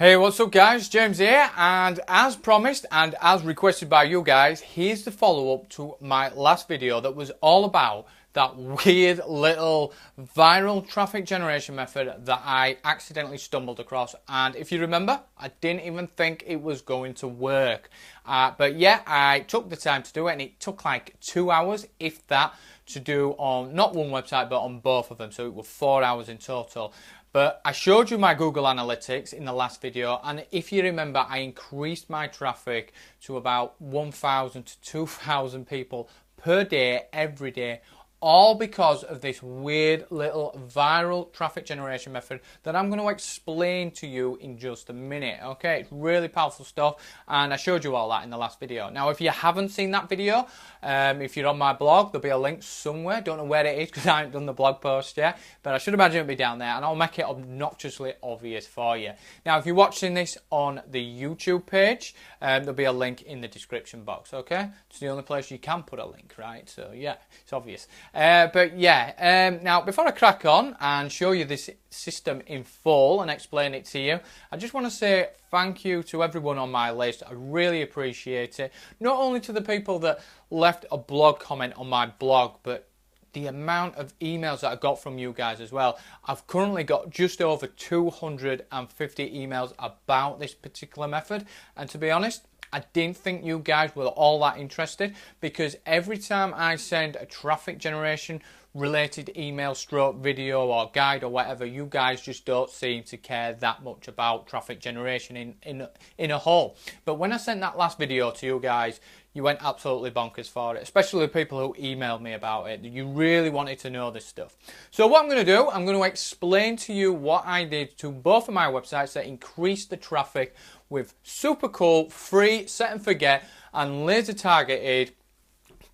Hey, what's up guys? James here, and as promised and as requested by you guys, here's the follow-up to my last video that was all about that weird little viral traffic generation method that I accidentally stumbled across. And if you remember, I didn't even think it was going to work. But yeah, I took the time to do it, and it took like 2 hours, if that, to do on not one website but on both of them. So it was 4 hours in total. But I showed you my Google Analytics in the last video, and if you remember, I increased my traffic to about 1,000 to 2,000 people per day, every day, all because of this weird little viral traffic generation method that I'm going to explain to you in just a minute. Okay, it's really powerful stuff, and I showed you all that in the last video. Now, if you haven't seen that video, if you're on my blog, there'll be a link somewhere. Don't know where it is because I haven't done the blog post yet, but I should imagine it'll be down there, and I'll make it obnoxiously obvious for you. Now, if you're watching this on the YouTube page, there'll be a link in the description box. Okay, it's the only place you can put a link, right? So yeah, it's obvious. But yeah, now before I crack on and show you this system in full and explain it to you, I just want to say thank you to everyone on my list. I really appreciate it. Not only to the people that left a blog comment on my blog, but the amount of emails that I got from you guys as well. I've currently got just over 250 emails about this particular method, and to be honest, I didn't think you guys were all that interested, because every time I send a traffic generation related email stroke video or guide or whatever, you guys just don't seem to care that much about traffic generation in a whole. But when I sent that last video to you guys, you went absolutely bonkers for it, especially the people who emailed me about it. You really wanted to know this stuff. So what I'm going to do, I'm going to explain to you what I did to both of my websites that increased the traffic with super cool, free, set and forget, and laser targeted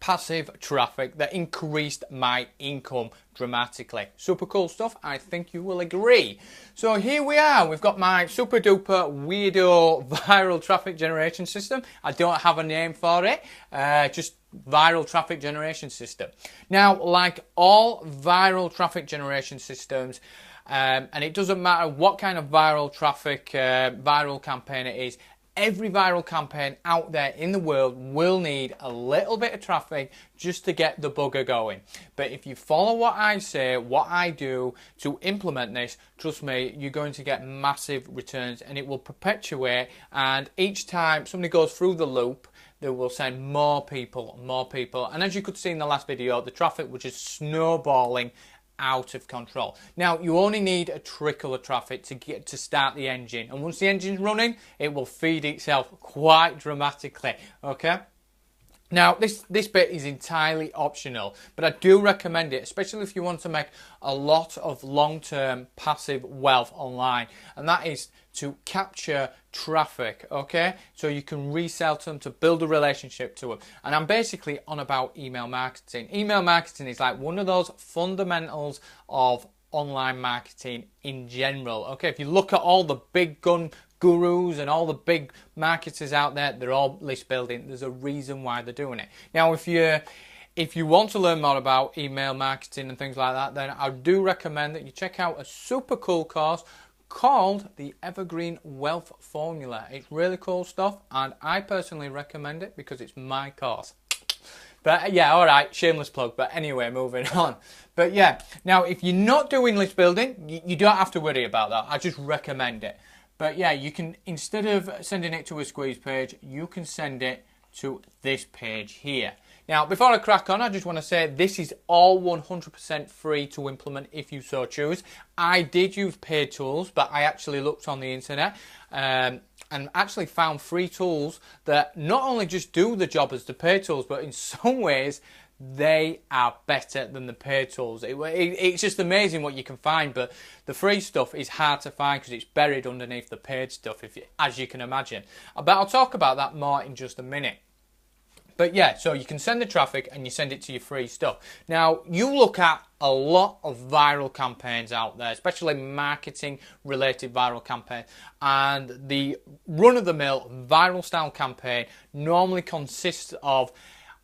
passive traffic that increased my income dramatically. Super cool stuff, I think you will agree. So here we are, we've got my super duper weirdo viral traffic generation system. I don't have a name for it, just viral traffic generation system. Now, like all viral traffic generation systems, and it doesn't matter what kind of viral traffic, viral campaign it is, every viral campaign out there in the world will need a little bit of traffic just to get the bugger going. But if you follow what I say, what I do to implement this, trust me, you're going to get massive returns, and it will perpetuate, and each time somebody goes through the loop, they will send more people, and as you could see in the last video, the traffic was just snowballing out of control. Now, you only need a trickle of traffic to start the engine, and once the engine's running, it will feed itself quite dramatically. Okay, now this bit is entirely optional, but I do recommend it, especially if you want to make a lot of long-term passive wealth online, and that is to capture traffic, okay? So you can resell to them, to build a relationship to them. And I'm basically on about email marketing. Email marketing is like one of those fundamentals of online marketing in general, okay? If you look at all the big gun gurus and all the big marketers out there, they're all list building. There's a reason why they're doing it. Now, if you want to learn more about email marketing and things like that, then I do recommend that you check out a super cool course called the Evergreen Wealth Formula. It's really cool stuff, and I personally recommend it because it's my course. But yeah, all right, shameless plug. But anyway, moving on. But yeah, now if you're not doing list building, you don't have to worry about that. I just recommend it. But yeah, you can, instead of sending it to a squeeze page, you can send it to this page here. Now, before I crack on, I just want to say this is all 100% free to implement if you so choose. I did use paid tools, but I actually looked on the internet and actually found free tools that not only just do the job as the paid tools, but in some ways they are better than the paid tools. It's just amazing what you can find, but the free stuff is hard to find because it's buried underneath the paid stuff, as you can imagine. But I'll talk about that more in just a minute. But yeah, so you can send the traffic and you send it to your free stuff. Now, you look at a lot of viral campaigns out there, especially marketing related viral campaigns, and the run-of-the-mill viral style campaign normally consists of,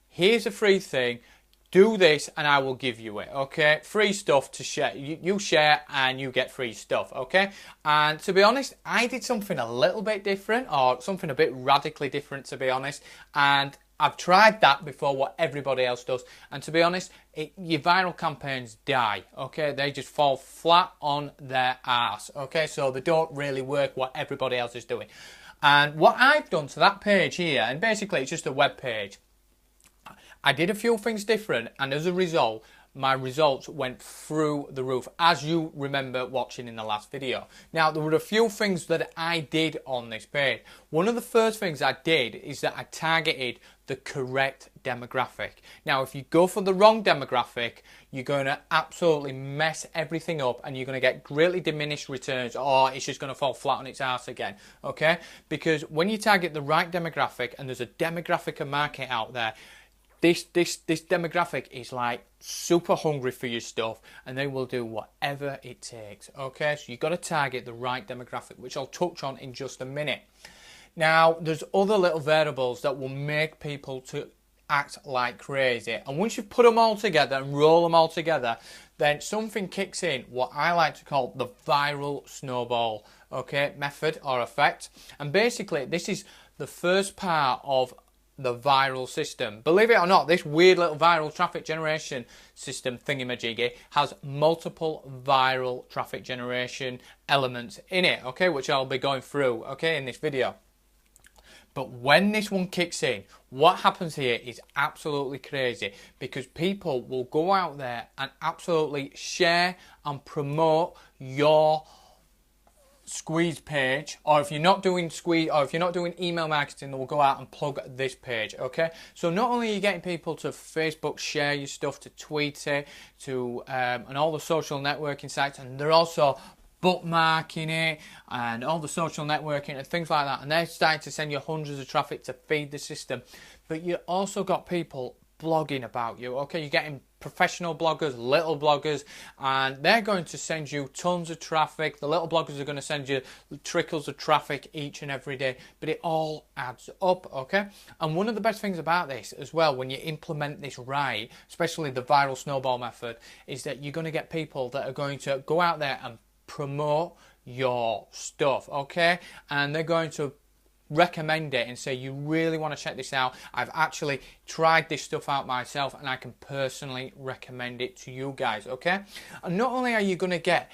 here's a free thing, do this and I will give you it, okay? Free stuff to share. You share and you get free stuff, okay? And to be honest, I did something a little bit different, or something a bit radically different, to be honest. And I've tried that before, what everybody else does. And to be honest, your viral campaigns die, okay? They just fall flat on their arse, okay? So they don't really work what everybody else is doing. And what I've done to that page here, and basically it's just a web page, I did a few things different, and as a result, my results went through the roof, as you remember watching in the last video. Now, there were a few things that I did on this page. One of the first things I did is that I targeted the correct demographic. Now, if you go for the wrong demographic, you're going to absolutely mess everything up, and you're going to get greatly diminished returns, or it's just going to fall flat on its ass again, okay? Because when you target the right demographic, and there's a demographic of market out there, this demographic is like super hungry for your stuff, and they will do whatever it takes, okay? So you've got to target the right demographic, which I'll touch on in just a minute. Now, there's other little variables that will make people to act like crazy, and once you've put them all together and roll them all together, then something kicks in, what I like to call the viral snowball, okay, method or effect. And basically, this is the first part of the viral system. Believe it or not, this weird little viral traffic generation system thingamajiggy has multiple viral traffic generation elements in it, okay, which I'll be going through, okay, in this video. But when this one kicks in, what happens here is absolutely crazy, because people will go out there and absolutely share and promote your squeeze page, or if you're not doing squeeze, or if you're not doing email marketing, they will go out and plug this page, okay? So not only are you getting people to Facebook share your stuff, to tweet it, to and all the social networking sites, and they're also bookmarking it and all the social networking and things like that, and they're starting to send you hundreds of traffic to feed the system. But you also got people blogging about you, okay? You're getting professional bloggers, little bloggers, and they're going to send you tons of traffic. The little bloggers are going to send you trickles of traffic each and every day, but it all adds up, okay? And one of the best things about this as well, when you implement this right, especially the viral snowball method, is that you're going to get people that are going to go out there and promote your stuff, okay? And they're going to recommend it and say, you really want to check this out. I've actually tried this stuff out myself, and I can personally recommend it to you guys, okay? And not only are you going to get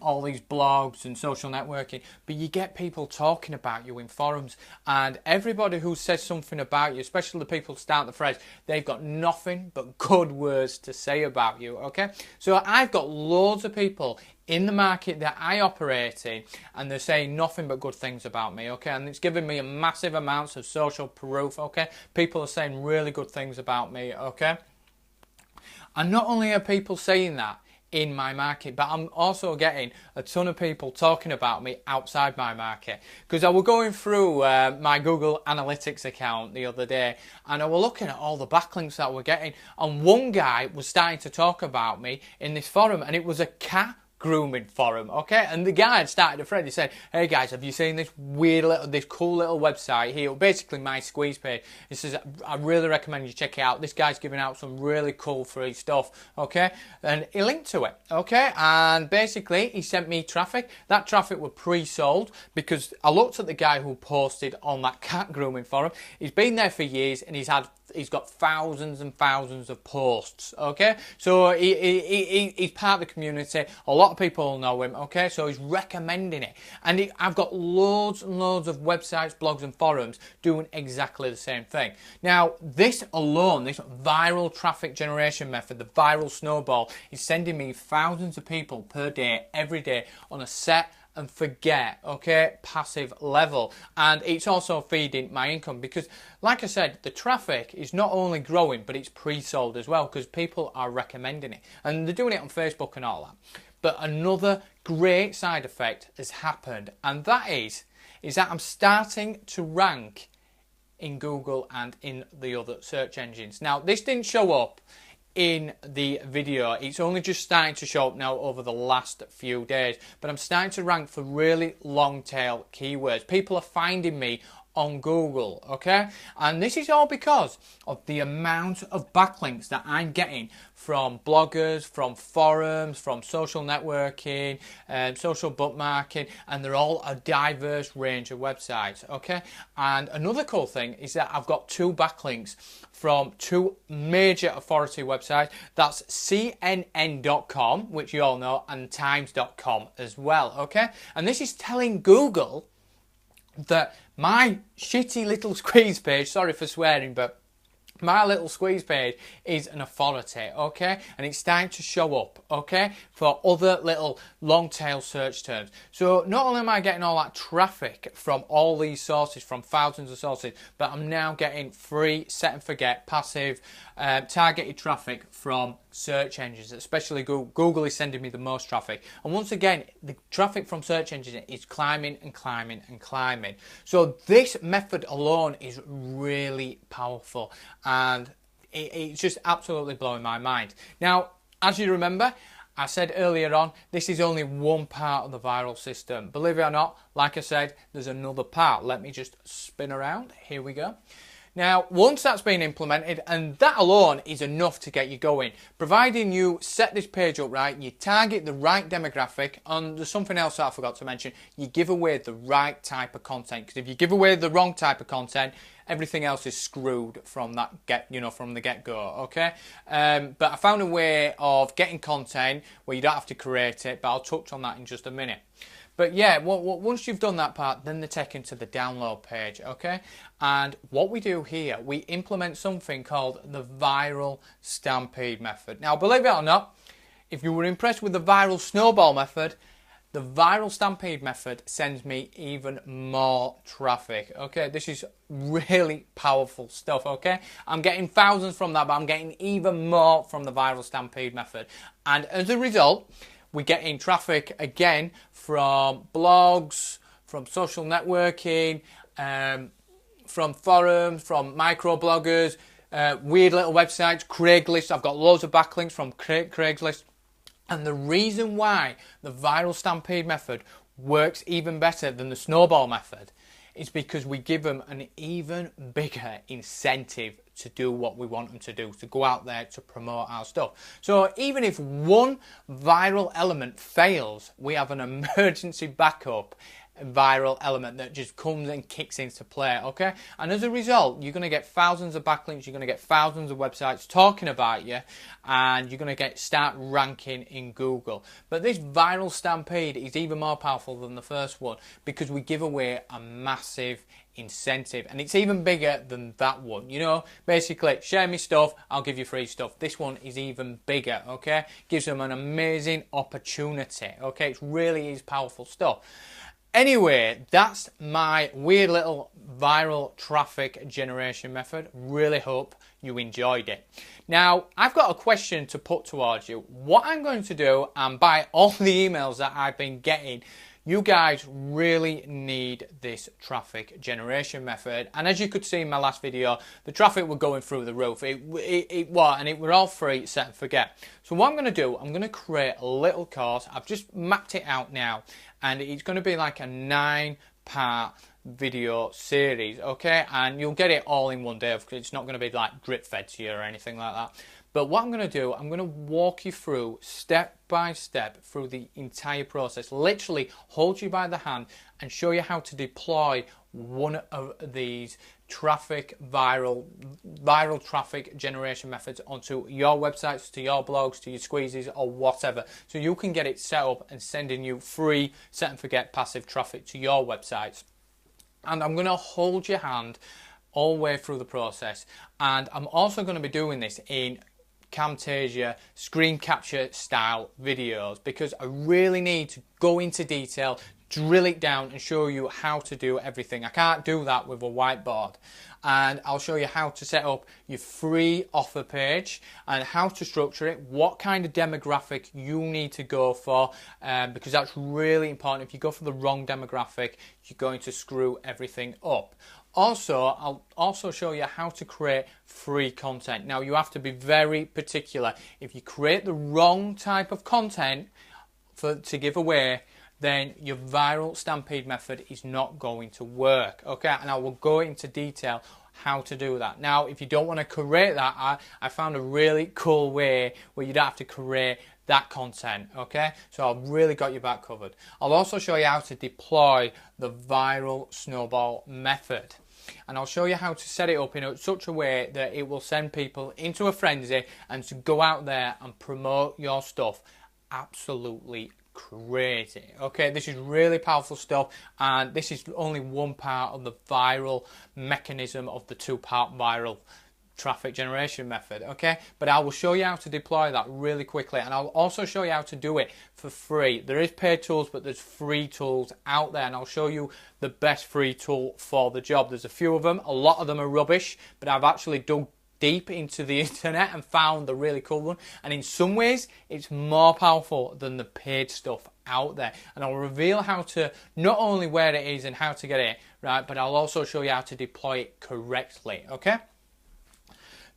all these blogs and social networking, but you get people talking about you in forums, and everybody who says something about you, especially the people who start the phrase, they've got nothing but good words to say about you, okay? So I've got loads of people in the market that I operate in, and they're saying nothing but good things about me, okay? And it's giving me a massive amounts of social proof, okay? People are saying really good things about me, okay? And not only are people saying that in my market, but I'm also getting a ton of people talking about me outside my market. Because I was going through my Google Analytics account the other day, and I was looking at all the backlinks that we're getting, and one guy was starting to talk about me in this forum, and it was a cat grooming forum, okay? And the guy had started a thread. He said, hey guys, have you seen this weird little, this cool little website here? Basically my squeeze page. He says, I really recommend you check it out. This guy's giving out some really cool free stuff, okay? And he linked to it, okay? And basically he sent me traffic. That traffic were pre-sold, because I looked at the guy who posted on that cat grooming forum. He's been there for years, and he's got thousands and thousands of posts, okay? So he's part of the community. A lot of people know him, okay? So he's recommending it. And I've got loads and loads of websites, blogs and forums doing exactly the same thing. Now, this alone, this viral traffic generation method, the viral snowball, is sending me thousands of people per day, every day, on a set and forget, okay, passive level. And it's also feeding my income, because like I said, the traffic is not only growing, but it's pre-sold as well, because people are recommending it, and they're doing it on Facebook and all that. But another great side effect has happened, and that is that I'm starting to rank in Google and in the other search engines. Now, this didn't show up in the video. It's only just starting to show up now over the last few days, but I'm starting to rank for really long tail keywords. People are finding me on Google, okay? And this is all because of the amount of backlinks that I'm getting from bloggers, from forums, from social networking, social bookmarking, and they're all a diverse range of websites, okay? And another cool thing is that I've got 2 backlinks from 2 major authority websites. That's CNN.com, which you all know, and Times.com as well, okay? And this is telling Google that my shitty little squeeze page, sorry for swearing, but my little squeeze page is an authority, okay? And it's starting to show up, okay, for other little long tail search terms. So not only am I getting all that traffic from all these sources, from thousands of sources, but I'm now getting free set and forget passive targeted traffic from search engines, especially Google. Google is sending me the most traffic. And once again, the traffic from search engines is climbing and climbing and climbing. So this method alone is really powerful, and it's just absolutely blowing my mind. Now, as you remember, I said earlier on, this is only one part of the viral system. Believe it or not, like I said, there's another part. Let me just spin around. Here we go. Now, once that's been implemented, and that alone is enough to get you going, providing you set this page up right, you target the right demographic, and there's something else that I forgot to mention, you give away the right type of content, because if you give away the wrong type of content, everything else is screwed from that from the get-go, okay? But I found a way of getting content where you don't have to create it, but I'll touch on that in just a minute. But yeah, once you've done that part, then they're taken to the download page, okay? And what we do here, we implement something called the viral stampede method. Now, believe it or not, if you were impressed with the viral snowball method, the viral stampede method sends me even more traffic, okay? This is really powerful stuff, okay? I'm getting thousands from that, but I'm getting even more from the viral stampede method. And as a result, we're getting traffic again from blogs, from social networking, from forums, from microbloggers, weird little websites, Craigslist. I've got loads of backlinks from Craigslist. And the reason why the viral stampede method works even better than the snowball method is because we give them an even bigger incentive to do what we want them to do, to go out there to promote our stuff. So even if one viral element fails, we have an emergency backup viral element that just comes and kicks into play, okay? And as a result, you're going to get thousands of backlinks, you're going to get thousands of websites talking about you, and you're going to start ranking in Google. But this viral stampede is even more powerful than the first one because we give away a massive incentive, and it's even bigger than that one. You know, basically, share me stuff, I'll give you free stuff. This one is even bigger, okay? Gives them an amazing opportunity, okay? It really is powerful stuff. Anyway, that's my weird little viral traffic generation method. Really hope you enjoyed it. Now, I've got a question to put towards you. What I'm going to do, and by all the emails that I've been getting, you guys really need this traffic generation method. And as you could see in my last video, the traffic were going through the roof. It were all free, set and forget. So what I'm going to do, I'm going to create a little course. I've just mapped it out now, and it's going to be like a 9-part video series, okay? And you'll get it all in one day. It's not going to be like drip fed to you or anything like that. But what I'm going to do, I'm going to walk you through step by step through the entire process, literally hold you by the hand and show you how to deploy one of these viral traffic generation methods onto your websites, to your blogs, to your squeezes or whatever, so you can get it set up and sending you free set and forget passive traffic to your websites. And I'm going to hold your hand all the way through the process, and I'm also going to be doing this in Camtasia screen capture style videos because I really need to go into detail, drill it down and show you how to do everything. I can't do that with a whiteboard, and I'll show you how to set up your free offer page and how to structure it, what kind of demographic you need to go for, because that's really important. If you go for the wrong demographic, you're going to screw everything up. Also, I'll also show you how to create free content. Now, you have to be very particular. If you create the wrong type of content to give away, then your viral stampede method is not going to work. Okay, and I will go into detail how to do that. Now, if you don't want to create that, I found a really cool way where you don't have to create that content. Okay, so I've really got your back covered. I'll also show you how to deploy the viral snowball method, and I'll show you how to set it up in such a way that it will send people into a frenzy and to go out there and promote your stuff absolutely crazy. Okay, this is really powerful stuff, and this is only one part of the viral mechanism of the two-part viral traffic generation method. Okay, but I will show you how to deploy that really quickly, and I'll also show you how to do it for free. There is paid tools, but there's free tools out there, and I'll show you the best free tool for the job. There's a few of them. A lot of them are rubbish, but I've actually dug deep into the internet and found the really cool one, and in some ways it's more powerful than the paid stuff out there. And I'll reveal how to, not only where it is and how to get it right, but I'll also show you how to deploy it correctly. Okay,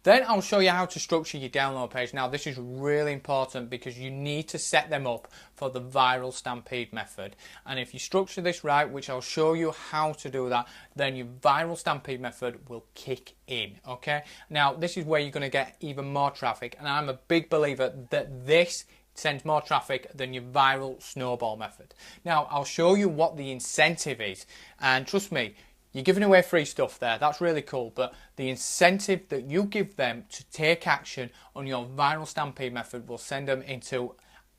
then I'll show you how to structure your download page. Now, this is really important because you need to set them up for the viral stampede method. And if you structure this right, which I'll show you how to do that, then your viral stampede method will kick in. Okay, now this is where you're going to get even more traffic, and I'm a big believer that this sends more traffic than your viral snowball method. Now, I'll show you what the incentive is, and trust me, you're giving away free stuff there. That's really cool. But the incentive that you give them to take action on your viral stampede method will send them into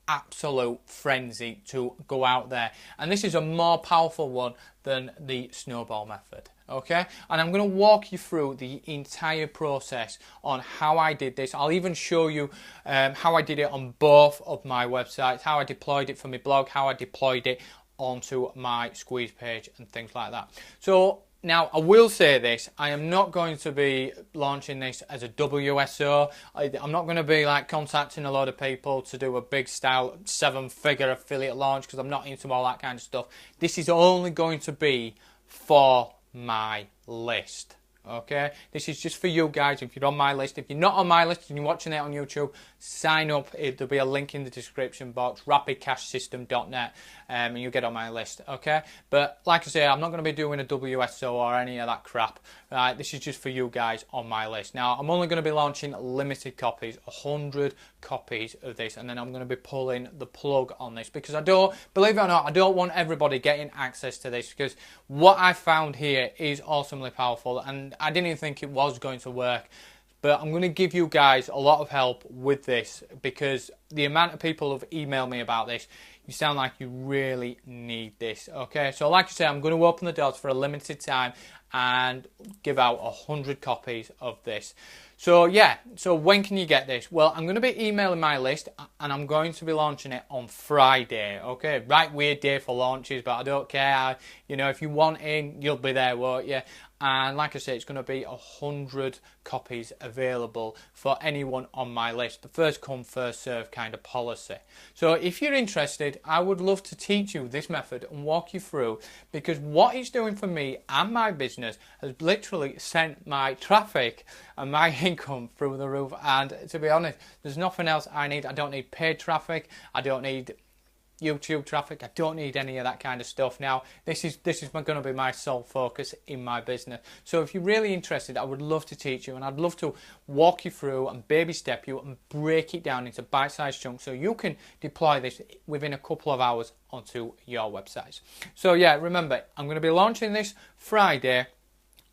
absolute frenzy to go out there. And this is a more powerful one than the snowball method. Okay, and I'm going to walk you through the entire process on how I did this. I'll even show you how I did it on both of my websites, how I deployed it for my blog, how I deployed it onto my squeeze page and things like that. So now, I will say this, I am not going to be launching this as a WSO. I'm not going to be like contacting a lot of people to do a big style 7-figure affiliate launch, because I'm not into all that kind of stuff. This is only going to be for my list. Okay, this is just for you guys. If you're on my list, if you're not on my list and you're watching it on YouTube, sign up. There'll be a link in the description box, rapidcashsystem.net, and you'll get on my list. Okay, but like I say, I'm not going to be doing a WSO or any of that crap. Right, this is just for you guys on my list. Now, I'm only going to be launching limited copies, 100 copies of this, and then I'm going to be pulling the plug on this, because I don't, believe it or not, I don't want everybody getting access to this, because what I found here is awesomely powerful, and I didn't even think it was going to work. But I'm going to give you guys a lot of help with this, because the amount of people have emailed me about this, you sound like you really need this. Okay, so like I say, I'm going to open the doors for a limited time and give out 100 copies of this. So yeah, so when can you get this? Well, I'm going to be emailing my list, and I'm going to be launching it on Friday. Okay, right, weird day for launches, but I don't care. You know, if you want in, you'll be there, won't you? And like I say, it's going to be 100 copies available for anyone on my list. The first come, first serve kind of policy. So if you're interested, I would love to teach you this method and walk you through, because what it's doing for me and my business has literally sent my traffic and my income through the roof. And to be honest, there's nothing else I need. I don't need paid traffic. I don't need YouTube traffic. I don't need any of that kind of stuff. Now, this is going to be my sole focus in my business. So if you're really interested, I would love to teach you, and I'd love to walk you through and baby step you and break it down into bite-sized chunks so you can deploy this within a couple of hours onto your websites. So yeah, remember, I'm going to be launching this Friday,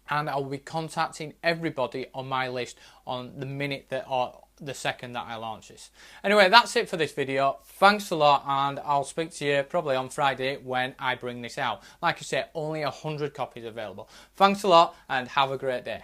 and I'll be contacting everybody on my list on the minute that, or the second that I launch this. Anyway, that's it for this video. Thanks a lot, and I'll speak to you probably on Friday when I bring this out. Like I said, only 100 copies available. Thanks a lot, and have a great day.